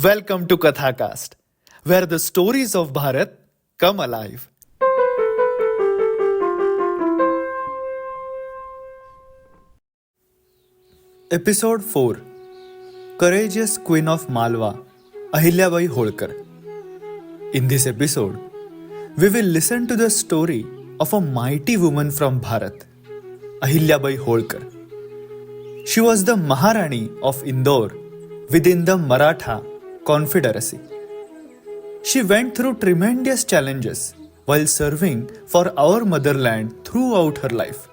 Welcome to Kathakast, where the stories of Bharat come alive. Episode 4 Courageous Queen of Malwa, Ahilyabai Holkar. In this episode, we will listen to the story of a mighty woman from Bharat, Ahilyabai Holkar. She was the MahaRani of Indore within the Maratha Confederacy. She went through tremendous challenges while serving for our motherland throughout her life.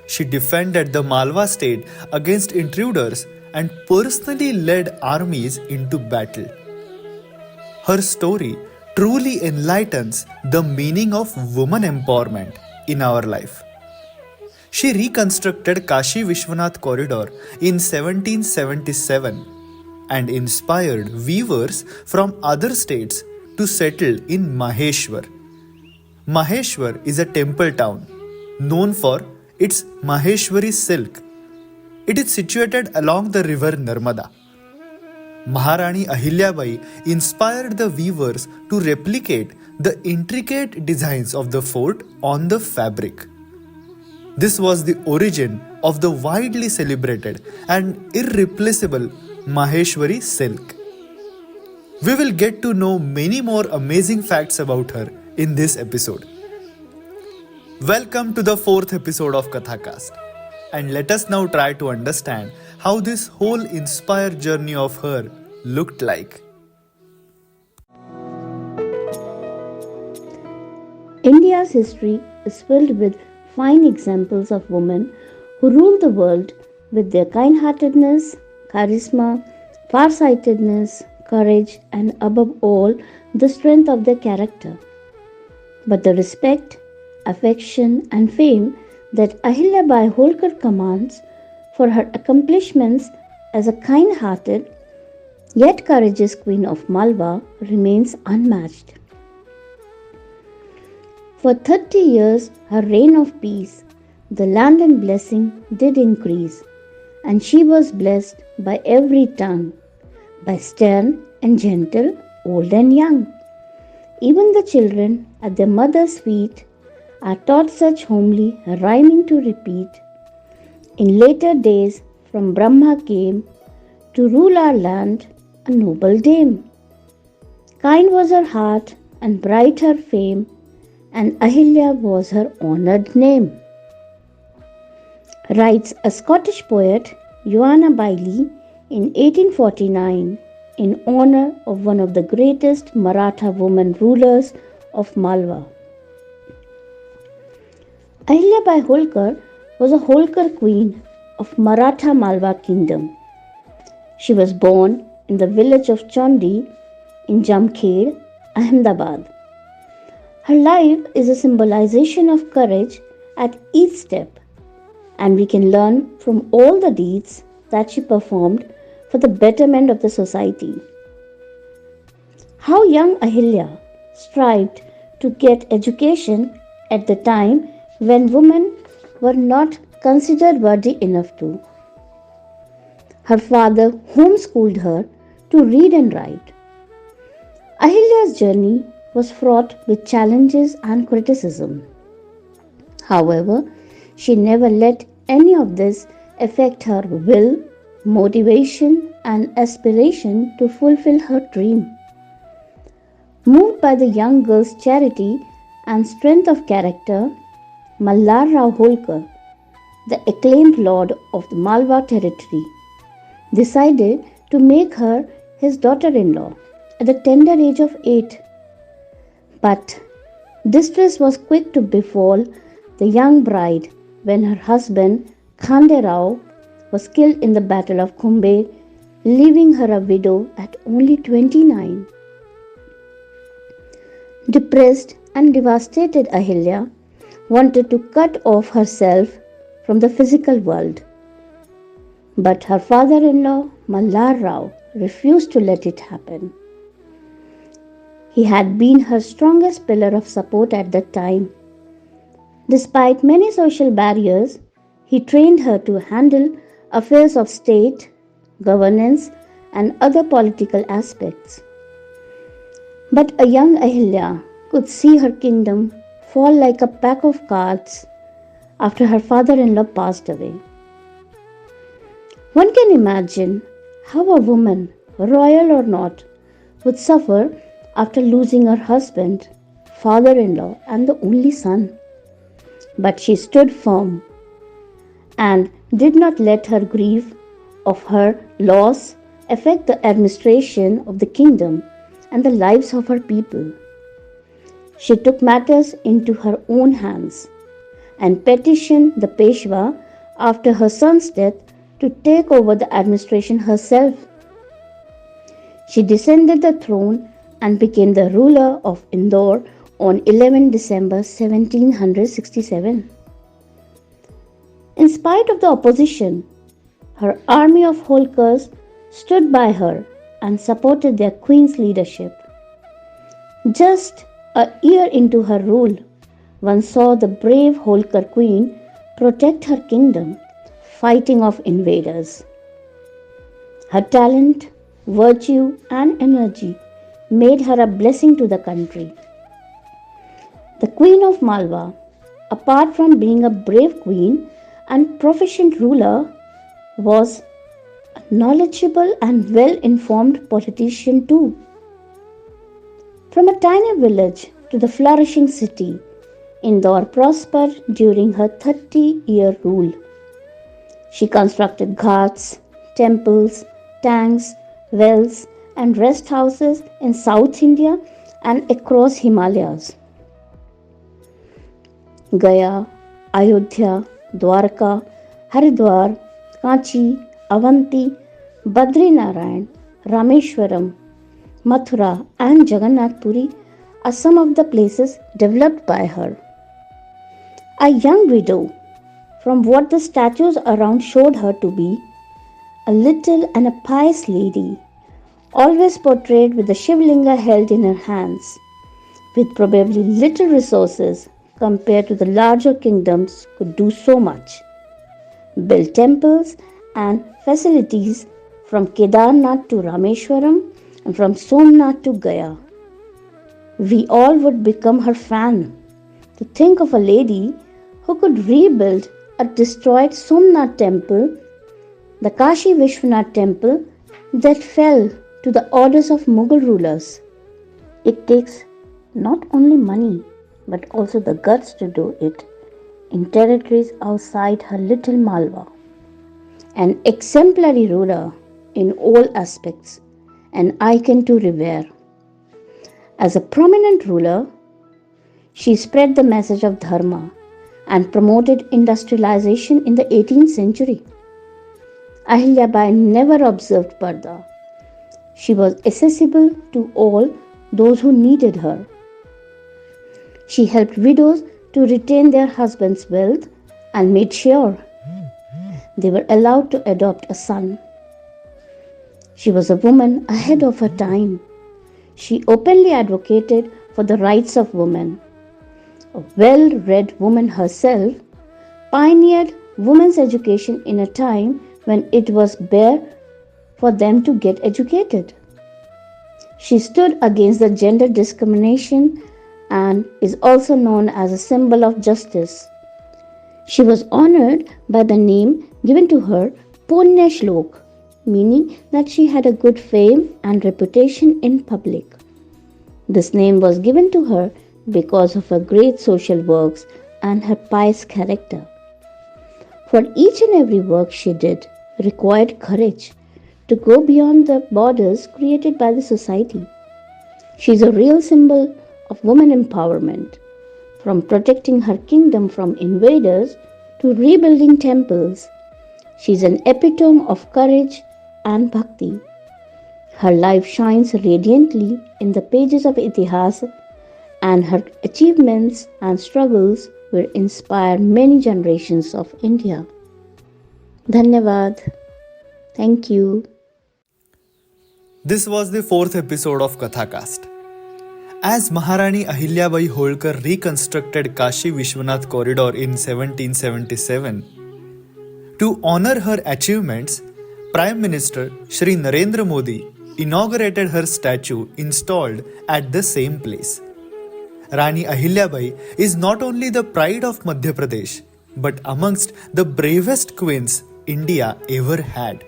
She defended the Malwa state against intruders and personally led armies into battle. Her story truly enlightens the meaning of woman empowerment in our life. She reconstructed Kashi Vishwanath corridor in 1777 and inspired weavers from other states to settle in Maheshwar. Maheshwar is a temple town known for its Maheshwari Silk. It is situated along the River Narmada. Maharani Ahilyabai inspired the weavers to replicate the intricate designs of the fort on the fabric. This was the origin of the widely celebrated and irreplaceable Maheshwari Silk. We will get to know many more amazing facts about her in this episode. Welcome to the 4th episode of Kathakast, and let us now try to understand how this whole inspired journey of her looked like. India's history is filled with fine examples of women who ruled the world with their kind-heartedness, charisma, farsightedness, courage, and above all, the strength of their character. But the respect, affection, and fame that Ahilyabai Holkar commands for her accomplishments as a kind-hearted yet courageous queen of Malwa remains unmatched. For 30 years, her reign of peace, the land and blessing did increase, and she was blessed by every tongue, by stern and gentle, old and young. Even the children at their mother's feet are taught such homely rhyming to repeat. In later days, from Brahma came to rule our land a noble dame. Kind was her heart and bright her fame, and Ahilya was her honoured name. Writes a Scottish poet, Joanna Baillie, in 1849 in honour of one of the greatest Maratha women rulers of Malwa. Ahilyabai Holkar was a Holkar queen of Maratha Malwa kingdom. She was born in the village of Chandi in Jamkhed, Ahmedabad. Her life is a symbolization of courage at each step, and we can learn from all the deeds that she performed for the betterment of the society. How young Ahilya strived to get education at the time when women were not considered worthy enough to. Her father homeschooled her to read and write. Ahilya's journey was fraught with challenges and criticism. However, she never let any of this affect her will, motivation, and aspiration to fulfill her dream. Moved by the young girl's charity and strength of character, Malwa Holkar, the acclaimed lord of the Malwa territory, decided to make her his daughter-in-law at the tender age of 8. But distress was quick to befall the young bride when her husband Khande Rao was killed in the Battle of Khumbe, leaving her a widow at only 29. Depressed and devastated, Ahilya wanted to cut off herself from the physical world. But her father-in-law, Mallar Rao, refused to let it happen. He had been her strongest pillar of support at that time. Despite many social barriers, he trained her to handle affairs of state, governance, and other political aspects. But a young Ahilya could see her kingdom fall like a pack of cards after her father-in-law passed away. One can imagine how a woman, royal or not, would suffer after losing her husband, father-in-law, and the only son. But she stood firm and did not let her grief of her loss affect the administration of the kingdom and the lives of her people. She took matters into her own hands and petitioned the Peshwa after her son's death to take over the administration herself. She descended the throne and became the ruler of Indore on 11 December 1767. In spite of the opposition, her army of Holkars stood by her and supported their queen's leadership. Just a year into her rule, one saw the brave Holkar queen protect her kingdom, fighting off invaders. Her talent, virtue, and energy made her a blessing to the country. The Queen of Malwa, apart from being a brave queen and proficient ruler, was a knowledgeable and well-informed politician too. From a tiny village to the flourishing city, Indore prospered during her 30-year rule. She constructed ghats, temples, tanks, wells, and rest houses in South India and across Himalayas. Gaya, Ayodhya, Dwarka, Haridwar, Kashi, Avanti, Badrinarayan, Rameshwaram, Mathura, and Jagannath Puri are some of the places developed by her. A young widow, from what the statues around showed her to be, a little and a pious lady, always portrayed with the Shivlinga held in her hands, with probably little resources compared to the larger kingdoms, could do so much. Build temples and facilities from Kedarnath to Rameshwaram and from Somnath to Gaya. We all would become her fan. To think of a lady who could rebuild a destroyed Somnath temple, the Kashi Vishwanath temple that fell to the orders of Mughal rulers. It takes not only money but also the guts to do it in territories outside her little Malwa. An exemplary ruler in all aspects, an icon to revere. As a prominent ruler, she spread the message of Dharma and promoted industrialization in the 18th century. Ahilyabai never observed parda. She was accessible to all those who needed her. She helped widows to retain their husbands' wealth and made sure they were allowed to adopt a son. She was a woman ahead of her time. She openly advocated for the rights of women. A well-read woman herself, pioneered women's education in a time when it was bare for them to get educated. She stood against the gender discrimination and is also known as a symbol of justice. She was honored by the name given to her Punya Shlok, meaning that she had a good fame and reputation in public. This name was given to her because of her great social works and her pious character. For each and every work she did required courage to go beyond the borders created by the society. She is a real symbol of woman empowerment, from protecting her kingdom from invaders to rebuilding temples. She is an epitome of courage and bhakti. Her life shines radiantly in the pages of Itihas, and her achievements and struggles will inspire many generations of India. Dhanyavad. Thank you. This was the 4th episode of Kathacast. As Maharani Ahilyabai Holkar reconstructed Kashi Vishwanath corridor in 1777, to honor her achievements, Prime Minister Shri Narendra Modi inaugurated her statue installed at the same place. Rani Ahilyabai is not only the pride of Madhya Pradesh, but amongst the bravest queens India ever had.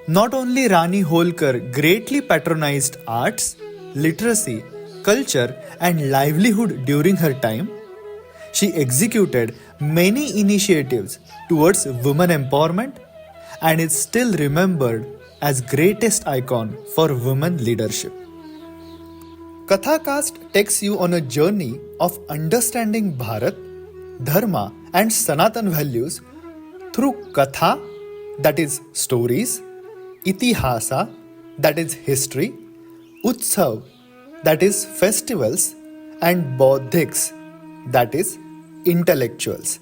Not only Rani Holkar greatly patronized arts, literacy, culture, and livelihood during her time, she executed many initiatives towards women empowerment and is still remembered as greatest icon for women leadership. Kathacast takes you on a journey of understanding Bharat, Dharma and Sanatan values through Katha, that is stories, Itihasa, that is history, Utsav, that is festivals, and Bodhiks, that is intellectuals.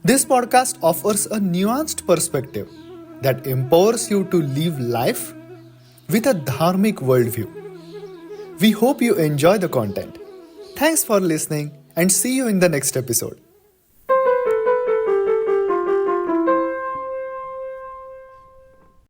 This podcast offers a nuanced perspective that empowers you to live life with a dharmic worldview. We hope you enjoy the content. Thanks for listening and see you in the next episode.